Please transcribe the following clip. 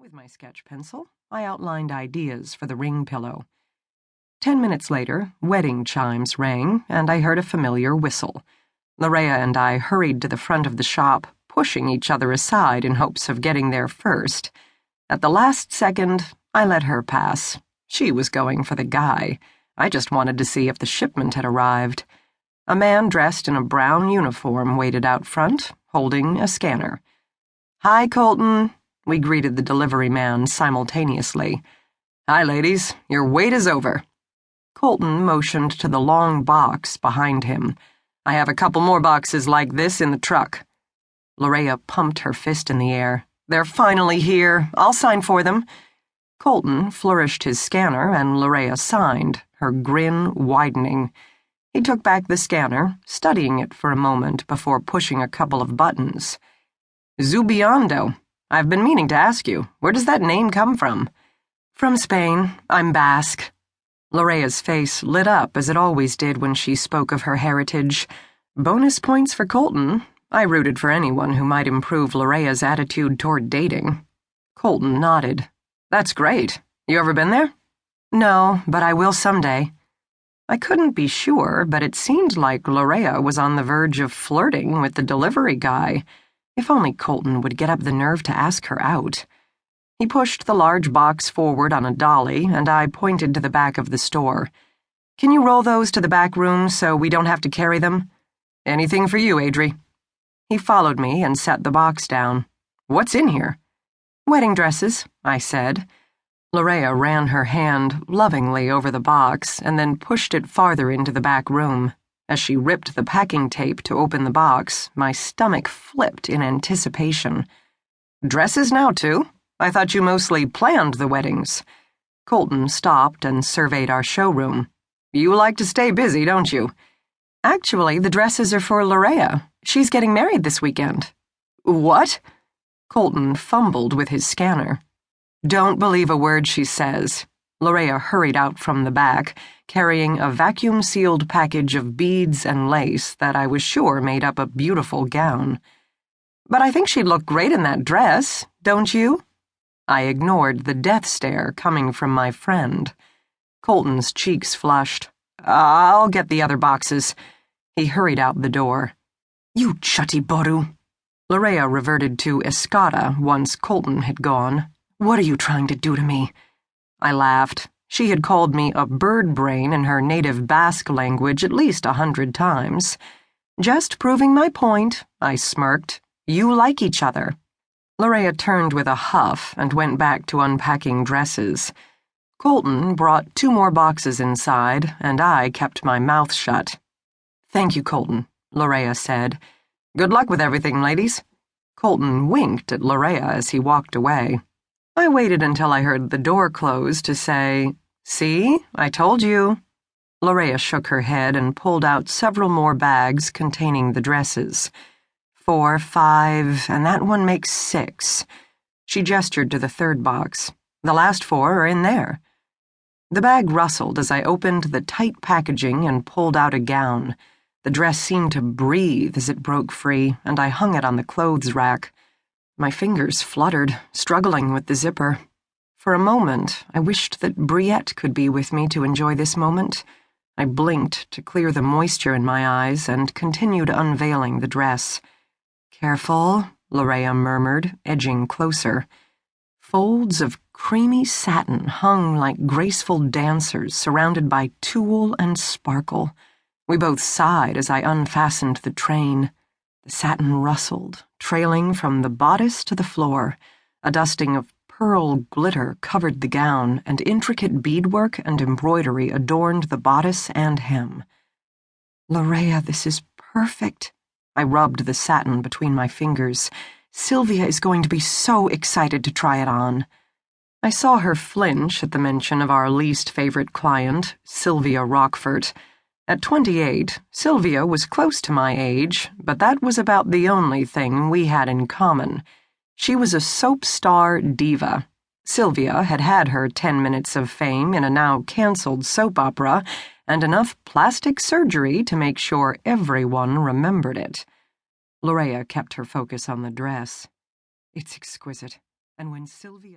With my sketch pencil, I outlined ideas for the ring pillow. 10 minutes later, wedding chimes rang, and I heard a familiar whistle. Larea and I hurried to the front of the shop, pushing each other aside in hopes of getting there first. At the last second, I let her pass. She was going for the guy. I just wanted to see if the shipment had arrived. A man dressed in a brown uniform waited out front, holding a scanner. "Hi, Colton," we greeted the delivery man simultaneously. "Hi, ladies. Your wait is over." Colton motioned to the long box behind him. "I have a couple more boxes like this in the truck." Larea pumped her fist in the air. "They're finally here. I'll sign for them." Colton flourished his scanner and Larea signed, her grin widening. He took back the scanner, studying it for a moment before pushing a couple of buttons. "Zubiondo. I've been meaning to ask you, where does that name come from?" "From Spain. I'm Basque." Lorea's face lit up as it always did when she spoke of her heritage. Bonus points for Colton. I rooted for anyone who might improve Lorea's attitude toward dating. Colton nodded. "That's great. You ever been there?" "No, but I will someday." I couldn't be sure, but it seemed like Lorea was on the verge of flirting with the delivery guy. If only Colton would get up the nerve to ask her out. He pushed the large box forward on a dolly, and I pointed to the back of the store. "Can you roll those to the back room so we don't have to carry them?" "Anything for you, Adri." He followed me and set the box down. "What's in here?" "Wedding dresses," I said. Larea ran her hand lovingly over the box and then pushed it farther into the back room. As she ripped the packing tape to open the box, my stomach flipped in anticipation. "Dresses now, too? I thought you mostly planned the weddings." Colton stopped and surveyed our showroom. "You like to stay busy, don't you?" "Actually, the dresses are for Larea. She's getting married this weekend." "What?" Colton fumbled with his scanner. "Don't believe a word she says." Larea hurried out from the back, carrying a vacuum-sealed package of beads and lace that I was sure made up a beautiful gown. "But I think she'd look great in that dress, don't you?" I ignored the death stare coming from my friend. Colton's cheeks flushed. "I'll get the other boxes." He hurried out the door. "You chutty boru." Larea reverted to Escada once Colton had gone. "What are you trying to do to me?" I laughed. She had called me a bird brain in her native Basque language at least 100 times. "Just proving my point," I smirked. "You like each other." Larea turned with a huff and went back to unpacking dresses. Colton brought 2 more boxes inside, and I kept my mouth shut. "Thank you, Colton," Larea said. "Good luck with everything, ladies." Colton winked at Larea as he walked away. I waited until I heard the door close to say, "See, I told you." Larea shook her head and pulled out several more bags containing the dresses. 4, 5, and that one makes 6. She gestured to the third box. "The last 4 are in there." The bag rustled as I opened the tight packaging and pulled out a gown. The dress seemed to breathe as it broke free, and I hung it on the clothes rack. My fingers fluttered, struggling with the zipper. For a moment, I wished that Briette could be with me to enjoy this moment. I blinked to clear the moisture in my eyes and continued unveiling the dress. "Careful," Larea murmured, edging closer. Folds of creamy satin hung like graceful dancers surrounded by tulle and sparkle. We both sighed as I unfastened the train. The satin rustled, trailing from the bodice to the floor. A dusting of pearl glitter covered the gown, and intricate beadwork and embroidery adorned the bodice and hem. "Larea, this is perfect." I rubbed the satin between my fingers. "Sylvia is going to be so excited to try it on." I saw her flinch at the mention of our least favorite client, Sylvia Rockfort. At 28, Sylvia was close to my age, but that was about the only thing we had in common. She was a soap star diva. Sylvia had had her 10 minutes of fame in a now-canceled soap opera, and enough plastic surgery to make sure everyone remembered it. Larea kept her focus on the dress. "It's exquisite, and when Sylvia..."